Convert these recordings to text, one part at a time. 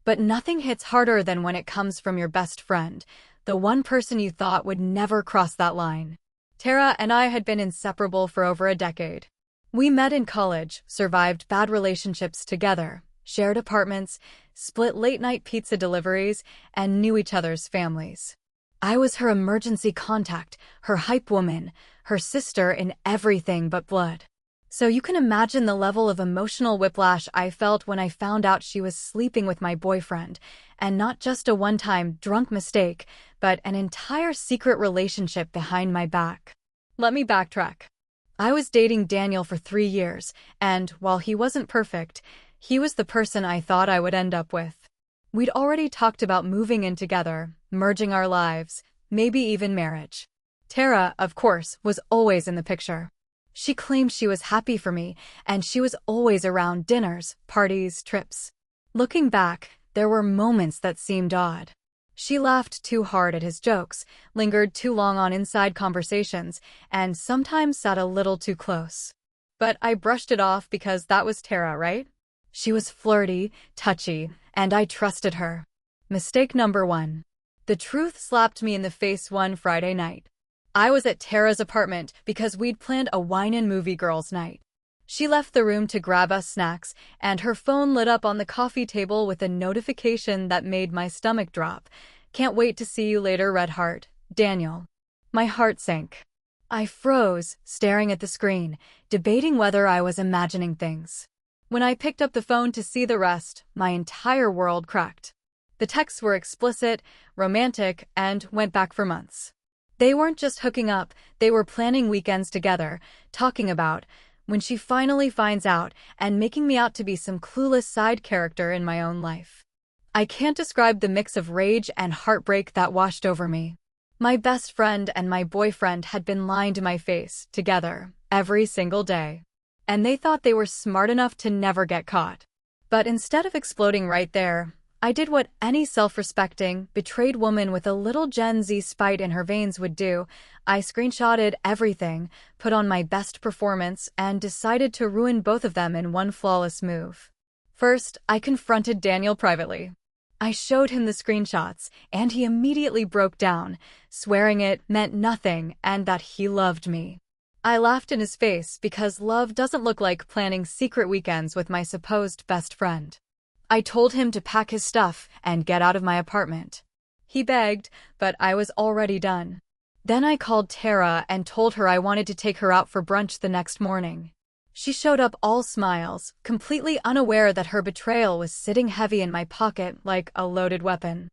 But nothing hits harder than when it comes from your best friend, the one person you thought would never cross that line. Tara and I had been inseparable for over a decade. We met in college, survived bad relationships together, shared apartments, split late-night pizza deliveries, and knew each other's families. I was her emergency contact, her hype woman, her sister in everything but blood. So you can imagine the level of emotional whiplash I felt when I found out she was sleeping with my boyfriend, and not just a one-time drunk mistake, but an entire secret relationship behind my back. Let me backtrack. I was dating Daniel for 3 years, and while he wasn't perfect, he was the person I thought I would end up with. We'd already talked about moving in together, merging our lives, maybe even marriage. Tara, of course, was always in the picture. She claimed she was happy for me, and she was always around dinners, parties, trips. Looking back, there were moments that seemed odd. She laughed too hard at his jokes, lingered too long on inside conversations, and sometimes sat a little too close. But I brushed it off because that was Tara, right? She was flirty, touchy, and I trusted her. Mistake number 1. The truth slapped me in the face one Friday night. I was at Tara's apartment because we'd planned a wine and movie girls' night. She left the room to grab us snacks, and her phone lit up on the coffee table with a notification that made my stomach drop. "Can't wait to see you later, Red Heart, Daniel." My heart sank. I froze, staring at the screen, debating whether I was imagining things. When I picked up the phone to see the rest, my entire world cracked. The texts were explicit, romantic, and went back for months. They weren't just hooking up, they were planning weekends together, talking about when she finally finds out, and making me out to be some clueless side character in my own life. I can't describe the mix of rage and heartbreak that washed over me. My best friend and my boyfriend had been lying to my face, together, every single day. And they thought they were smart enough to never get caught. But instead of exploding right there, I did what any self-respecting, betrayed woman with a little Gen Z spite in her veins would do. I screenshotted everything, put on my best performance, and decided to ruin both of them in one flawless move. First, I confronted Daniel privately. I showed him the screenshots, and he immediately broke down, swearing it meant nothing and that he loved me. I laughed in his face because love doesn't look like planning secret weekends with my supposed best friend. I told him to pack his stuff and get out of my apartment. He begged, but I was already done. Then I called Tara and told her I wanted to take her out for brunch the next morning. She showed up all smiles, completely unaware that her betrayal was sitting heavy in my pocket like a loaded weapon.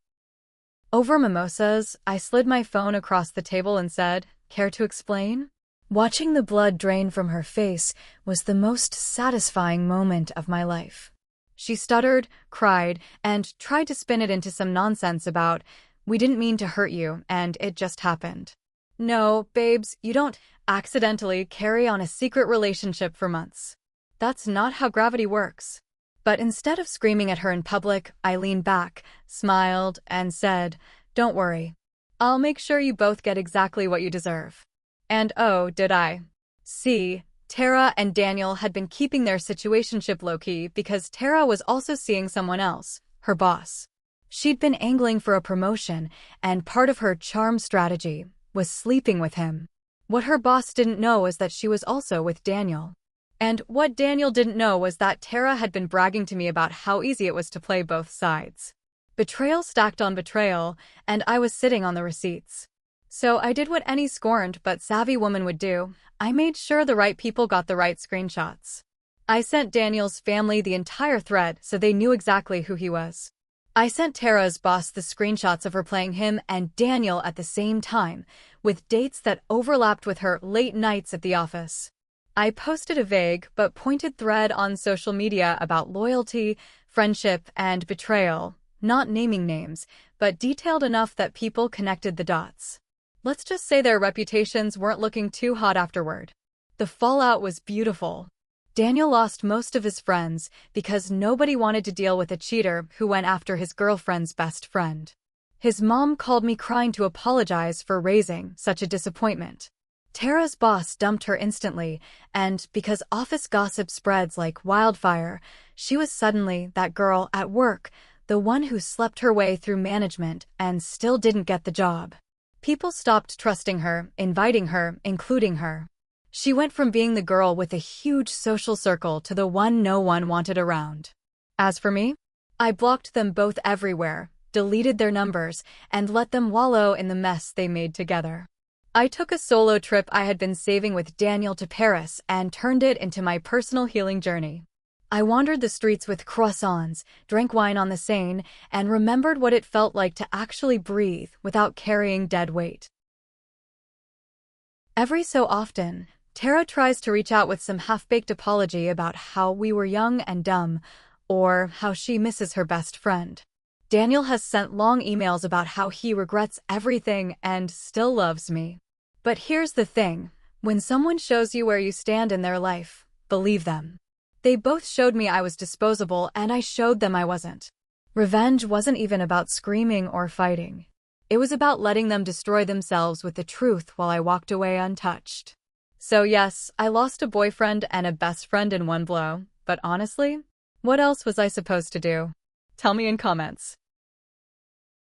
Over mimosas, I slid my phone across the table and said, "Care to explain?" Watching the blood drain from her face was the most satisfying moment of my life. She stuttered, cried, and tried to spin it into some nonsense about, "We didn't mean to hurt you, and it just happened." No, babes, you don't accidentally carry on a secret relationship for months. That's not how gravity works. But instead of screaming at her in public, I leaned back, smiled, and said, "Don't worry. I'll make sure you both get exactly what you deserve." And oh, did I. See, Tara and Daniel had been keeping their situationship low-key because Tara was also seeing someone else, her boss. She'd been angling for a promotion, and part of her charm strategy was sleeping with him. What her boss didn't know was that she was also with Daniel. And what Daniel didn't know was that Tara had been bragging to me about how easy it was to play both sides. Betrayal stacked on betrayal, and I was sitting on the receipts. So I did what any scorned but savvy woman would do. I made sure the right people got the right screenshots. I sent Daniel's family the entire thread so they knew exactly who he was. I sent Tara's boss the screenshots of her playing him and Daniel at the same time, with dates that overlapped with her late nights at the office. I posted a vague but pointed thread on social media about loyalty, friendship, and betrayal, not naming names, but detailed enough that people connected the dots. Let's just say their reputations weren't looking too hot afterward. The fallout was beautiful. Daniel lost most of his friends because nobody wanted to deal with a cheater who went after his girlfriend's best friend. His mom called me crying to apologize for raising such a disappointment. Tara's boss dumped her instantly, and because office gossip spreads like wildfire, she was suddenly that girl at work, the one who slept her way through management and still didn't get the job. People stopped trusting her, inviting her, including her. She went from being the girl with a huge social circle to the one no one wanted around. As for me, I blocked them both everywhere, deleted their numbers, and let them wallow in the mess they made together. I took a solo trip I had been saving with Daniel to Paris and turned it into my personal healing journey. I wandered the streets with croissants, drank wine on the Seine, and remembered what it felt like to actually breathe without carrying dead weight. Every so often, Tara tries to reach out with some half-baked apology about how we were young and dumb, or how she misses her best friend. Daniel has sent long emails about how he regrets everything and still loves me. But here's the thing, when someone shows you where you stand in their life, believe them. They both showed me I was disposable and I showed them I wasn't. Revenge wasn't even about screaming or fighting. It was about letting them destroy themselves with the truth while I walked away untouched. So yes, I lost a boyfriend and a best friend in one blow, but honestly, what else was I supposed to do? Tell me in comments.